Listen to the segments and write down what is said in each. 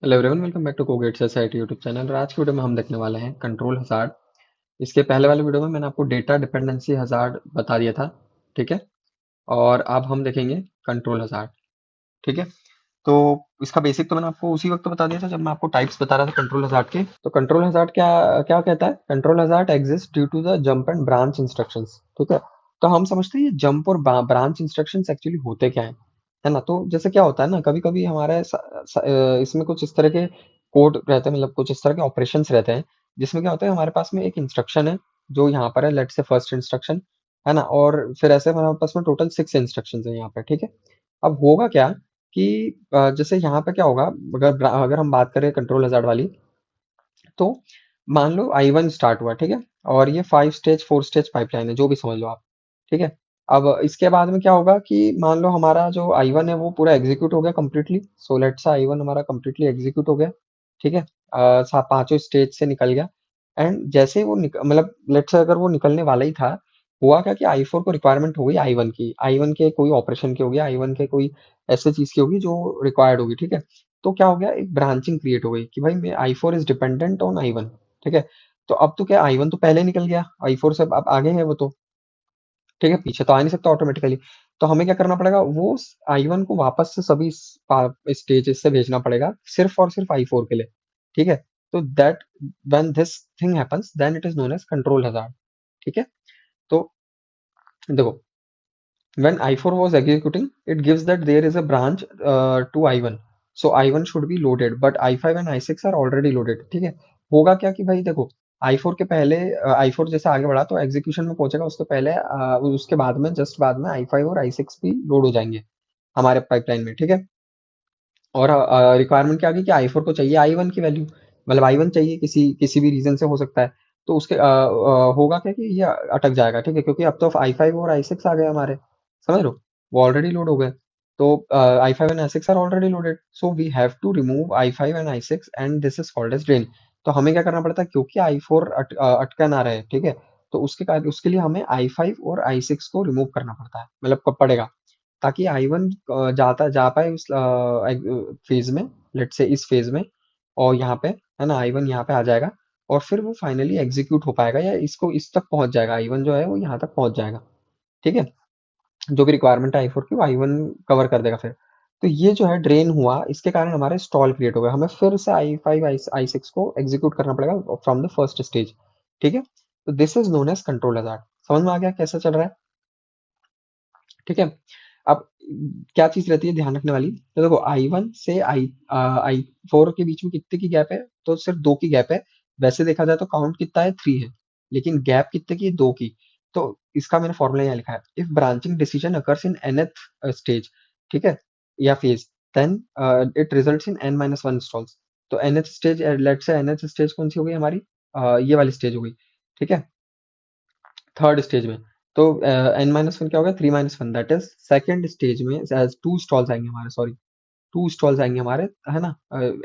Hello everyone, welcome back to Cogent society YouTube channel. और आज की वीडियो में हम देखने वाले हैं कंट्रोल हज़ार्ड। इसके पहले वाले वीडियो में मैंने आपको डेटा डिपेंडेंसी हज़ार्ड बता दिया था। ठीक है। और अब हम देखेंगे कंट्रोल हज़ार्ड। ठीक है। तो इसका बेसिक तो मैंने आपको उसी वक्त बता दिया था जब मैं आपको टाइप्स बता रहा था कंट्रोल हज़ार्ड के। तो कंट्रोल हज़ार्ड क्या क्या कहता है? Control hazard exist due to the jump and branch instructions. ठीक है। तो हम समझते हैं ये जंप और ब्रांच इंस्ट्रक्शंस एक्चुअली होते क्या है ना। तो जैसे क्या होता है ना, कभी कभी हमारे इसमें कुछ इस तरह के कोड रहते हैं, मतलब कुछ इस तरह के ऑपरेशंस रहते हैं जिसमें क्या होता है, हमारे पास में एक इंस्ट्रक्शन है जो यहाँ पर है, लेट से फर्स्ट इंस्ट्रक्शन है ना। और फिर ऐसे हमारे पास में टोटल 6 इंस्ट्रक्शंस हैं यहाँ पे। ठीक है। अब होगा क्या कि जैसे यहाँ पे क्या होगा, अगर अगर हम बात करें कंट्रोल हज़ार्ड वाली, तो मान लो I1 स्टार्ट हुआ। ठीक है। और ये 5 स्टेज 4 स्टेज पाइपलाइन है, जो भी समझ लो आप। ठीक है। अब इसके बाद में क्या होगा कि मान लो हमारा जो I1 है वो पूरा एग्जीक्यूट हो गया completely. So let's say I1 हमारा कंप्लीटली एग्जीक्यूट हो गया। ठीक है। पांचों स्टेज से निकल गया। एंड जैसे ही वो मतलब लेट्स से अगर वो निकलने वाला ही था, हुआ क्या कि I4 को रिक्वायरमेंट हो गई I1 की, I1 के कोई ऑपरेशन की होगी, I1 के कोई ऐसे चीज की होगी जो रिक्वायर्ड होगी। ठीक है। तो क्या हो गया, एक ब्रांचिंग क्रिएट हो गई कि भाई मैं I4 is dependent on I1। ठीक है। तो अब तो क्या, I1 तो पहले निकल गया, I4 से अब आगे है वो तो। ठीक है, पीछे तो आ नहीं सकता ऑटोमेटिकली। तो हमें क्या करना पड़ेगा, वो I1 को वापस से सभी स्टेजेस से भेजना पड़ेगा, सिर्फ और सिर्फ I4 के लिए। ठीक है। तो that when this thing happens then it is known as control hazard. ठीक है। तो देखो, when I4 was executing, it gives that there is a branch to I1. So I1 should be loaded, but I5 and I6 are already loaded. ठीक है। होगा क्या कि भाई देखो, I4 के पहले I4 जैसे आगे बढ़ा तो एग्जीक्यूशन में पहुंचेगा, उसके पहले उसके बाद में जस्ट बाद में I5 और I6 भी लोड हो जाएंगे हमारे पाइपलाइन में। ठीक है। और रिक्वायरमेंट क्या आ गई कि I4 को चाहिए I1 की वैल्यू, मतलब I1 चाहिए, किसी किसी भी रीजन से हो सकता है। तो उसके होगा क्या कि ये अटक जाएगा। ठीक है, क्योंकि अब तो I5 और I6 आ गए हमारे, समझ लो, वो ऑलरेडी लोड हो गए। तो I5 and I6 are already loaded, so we have to remove I5 and I6 and this is called as drain. तो हमें क्या करना पड़ता है, क्योंकि I4 अटका ना रहे। ठीक है। तो उसके कारण उसके लिए हमें I5 और I6 को रिमूव करना पड़ता है, मतलब कब पड़ेगा, ताकि I1 जाता जा पाए उस फेज में, लेट से इस फेज में। और यहाँ पे है ना, I1 यहाँ पे आ जाएगा और फिर वो फाइनली एग्जीक्यूट हो पाएगा, या इसको इस तक पहुंच जाएगा, I1 जो है वो यहाँ तक पहुंच जाएगा। ठीक है। जो भी रिक्वायरमेंट है I4 की वो I1 कवर कर देगा फिर। तो ये जो है ड्रेन हुआ, इसके कारण हमारे स्टॉल क्रिएट हो गया, हमें फिर से I5 I6 को एग्जीक्यूट करना पड़ेगा फ्रॉम द फर्स्ट स्टेज। ठीक है। तो this is known as control hazard. समझ में आ गया कैसे चल रहा है? ठीक है। अब क्या चीज रहती है ध्यान रखने वाली, तो देखो I1 से I4 के बीच में कितने की गैप है, तो सिर्फ 2 की गैप है। वैसे देखा जाए तो काउंट कितना है, 3 है, लेकिन गैप कितने की है, 2 की। तो इसका मैंने फॉर्मूला यहाँ लिखा है, if branching decision occurs in nth stage, ठीक है, या phase, then it results in n-1 stalls. तो nth stage, let's say nth stage कौन सी हो गई हमारी, ये वाली स्टेज हो गई। ठीक है, थर्ड स्टेज में। तो n-1 क्या हो गया, 3-1, दैट इज सेकंड स्टेज में टू स्टॉल्स आएंगे हमारे, सॉरी, टू स्टॉल्स आएंगे हमारे, है ना,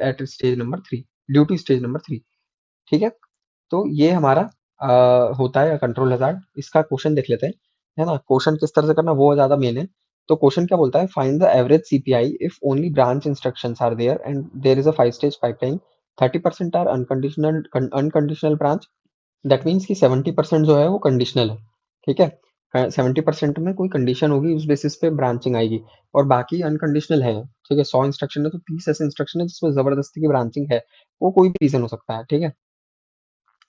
at stage number 3, due to stage number 3। ठीक है। तो ये हमारा होता है कंट्रोल हज़ार्ड। इसका क्वेश्चन देख लेते हैं, है ना। क्वेश्चन किस तरह से करना वो ज्यादा मेन है। तो क्वेश्चन क्या बोलता है, find the average CPI if only branch instructions are there and there is a 5 stage pipeline, 30% are unconditional unconditional branch. That means कि 70% जो है वो कंडीशनल है। ठीक है। 70% में कोई कंडीशन होगी, उस बेसिस पे ब्रांचिंग आएगी, और बाकी अनकंडीशनल है। ठीक है, 100 इंस्ट्रक्शन है तो 30 ऐसे इंस्ट्रक्शन है जिसमें जबरदस्ती की ब्रांचिंग है, वो कोई भी रीजन हो सकता है। ठीक है,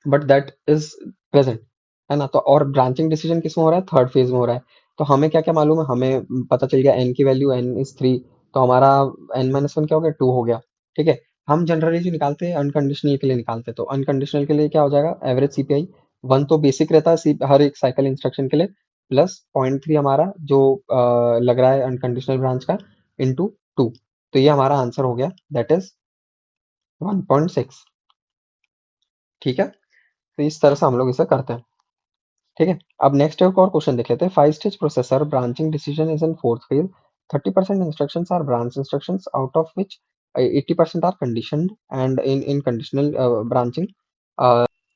बट दैट इज प्रेजेंट, है ना। तो और ब्रांचिंग डिसीजन किस में हो रहा है, थर्ड फेज में हो रहा है। तो हमें क्या क्या मालूम है, हमें पता चल गया एन की वैल्यू एन इज 3, तो हमारा n-1 क्या हो गया, 2 हो गया। ठीक है। हम जनरली जो निकालते हैं अनकंडीशनल के लिए निकालते हैं, तो अनकंडीशनल के लिए क्या हो जाएगा, एवरेज सीपीआई 1 तो बेसिक रहता है हर एक साइकिल इंस्ट्रक्शन के लिए, प्लस 0.3 हमारा जो लग रहा है अनकंडीशनल ब्रांच का, इंटू 2। तो ये हमारा आंसर हो गया, दैट इज 1.6। ठीक है। तो इस तरह से हम लोग इसे करते हैं। ठीक है। अब नेक्स्ट एक और क्वेश्चन देख लेते हैं, 5 stage processor branching decision is in fourth phase, 30% instructions are branch instructions out of which 80% are conditioned and in conditional branching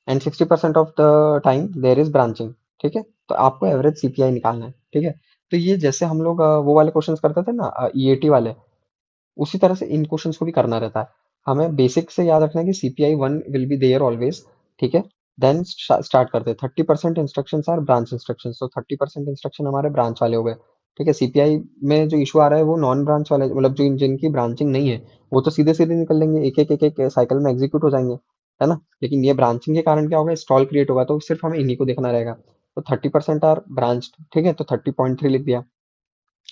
and 60% of the time there is branching. ठीक है। तो आपको एवरेज सीपीआई निकालना है। ठीक है। तो ये जैसे हम लोग वो वाले क्वेश्चंस करते थे ना, ईएटी वाले, उसी तरह से इन क्वेश्चंस को भी करना रहता है। हमें बेसिक से याद रखना है कि CPI one will be there always, ठीक है। देन स्टार्ट करते हैं। 30% इंस्ट्रक्शंस आर ब्रांच इंस्ट्रक्शंस, तो 30% इंस्ट्रक्शन हमारे ब्रांच वाले हो गए, ठीक है। सीपीआई में जो इशू आ रहा है वो नॉन ब्रांच वाले, मतलब जो जिनकी ब्रांचिंग नहीं है, वो तो सीधे सीधे निकल लेंगे, एक एक साइकिल में एग्जीक्यूट हो जाएंगे, है ना। लेकिन ये ब्रांचिंग के कारण क्या होगा, स्टॉल क्रिएट होगा, तो सिर्फ हमें इन्हीं को देखना रहेगा। तो 30% आर ब्रांच, ठीक है, तो 30.3 लिख दिया।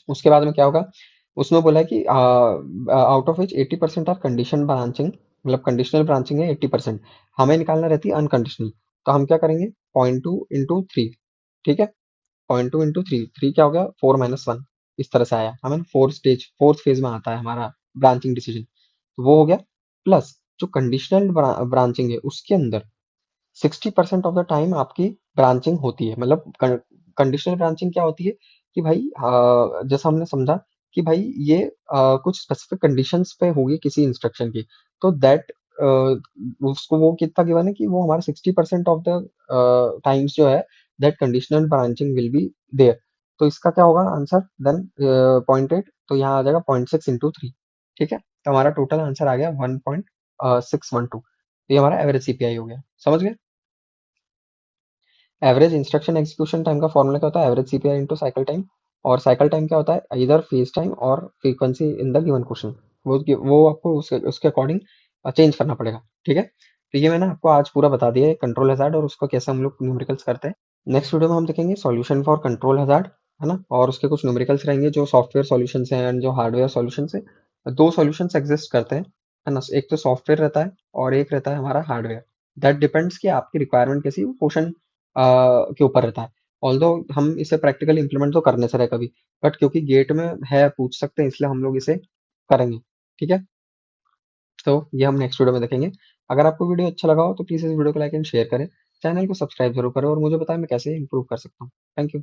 उसके बाद में क्या होगा, उसमें बोला है कि out of which 80% are condition branching, मतलब कंडीशनल ब्रांचिंग है 80%। हमें निकालना रहती है अनकंडीशनल। तो हम क्या करेंगे, 0.2 इंटू 3, ठीक है। 0.2 इंटू 3, 3 क्या हो गया, 4 - 1, इस तरह से आया हमें। फोर्थ फेज में आता है हमारा ब्रांचिंग डिसीजन, तो वो हो गया। प्लस जो कंडीशनल ब्रांचिंग है उसके अंदर 60% ऑफ द टाइम आपकी ब्रांचिंग होती है। मतलब कंडीशनल ब्रांचिंग क्या होती है कि भाई जैसा हमने समझा कि भाई ये कुछ स्पेसिफिक कंडीशंस पे होगी किसी इंस्ट्रक्शन की, तो दैट उसको वो कितना गिवन है कि वो हमारा 60% ऑफ द टाइम्स जो है, that conditional branching will be there. तो इसका क्या होगा आंसर देन, 0.8, तो यहाँ आ जाएगा 0.6 इंटू 3, ठीक है। तो हमारा टोटल आंसर आ गया 1.612। तो ये हमारा एवरेज सीपीआई हो गया, समझ गए। एवरेज इंस्ट्रक्शन एग्जीक्यूशन टाइम का फॉर्मूला क्या होता है, average CPI into cycle time. और साइकिल टाइम क्या होता है, इधर फेज टाइम और frequency in the given question. वो आपको उसके उसके अकॉर्डिंग चेंज करना पड़ेगा, ठीक है। तो ये मैंने आपको आज पूरा बता दिया है कंट्रोल हैजार्ड और उसको कैसे हम लोग न्यूमेरिकल्स करते हैं। नेक्स्ट वीडियो में हम देखेंगे सॉल्यूशन फॉर कंट्रोल हैजार्ड, है ना। और उसके कुछ न्यूमेरिकल्स रहेंगे जो सॉफ्टवेयर सॉल्यूशंस हैं एंड जो हार्डवेयर सॉल्यूशंस है। दो सॉल्यूशंस एग्जिस्ट करते हैं, है ना। एक तो सॉफ्टवेयर रहता है और एक रहता है हमारा हार्डवेयर। दैट डिपेंड्स कि आपकी रिक्वायरमेंट कैसी, वो क्वेश्चन के ऊपर रहता है। ऑल्दो हम इसे प्रैक्टिकली इंप्लीमेंट तो कर नहीं सकते कभी, बट क्योंकि गेट में है पूछ सकते हैं, इसलिए हम लोग इसे करेंगे, ठीक है। तो ये हम नेक्स्ट वीडियो में देखेंगे। अगर आपको वीडियो अच्छा लगा हो तो प्लीज़ इस वीडियो को लाइक एंड शेयर करें, चैनल को सब्सक्राइब जरूर करें और मुझे बताएं मैं कैसे इंप्रूव कर सकता हूँ। Thank you.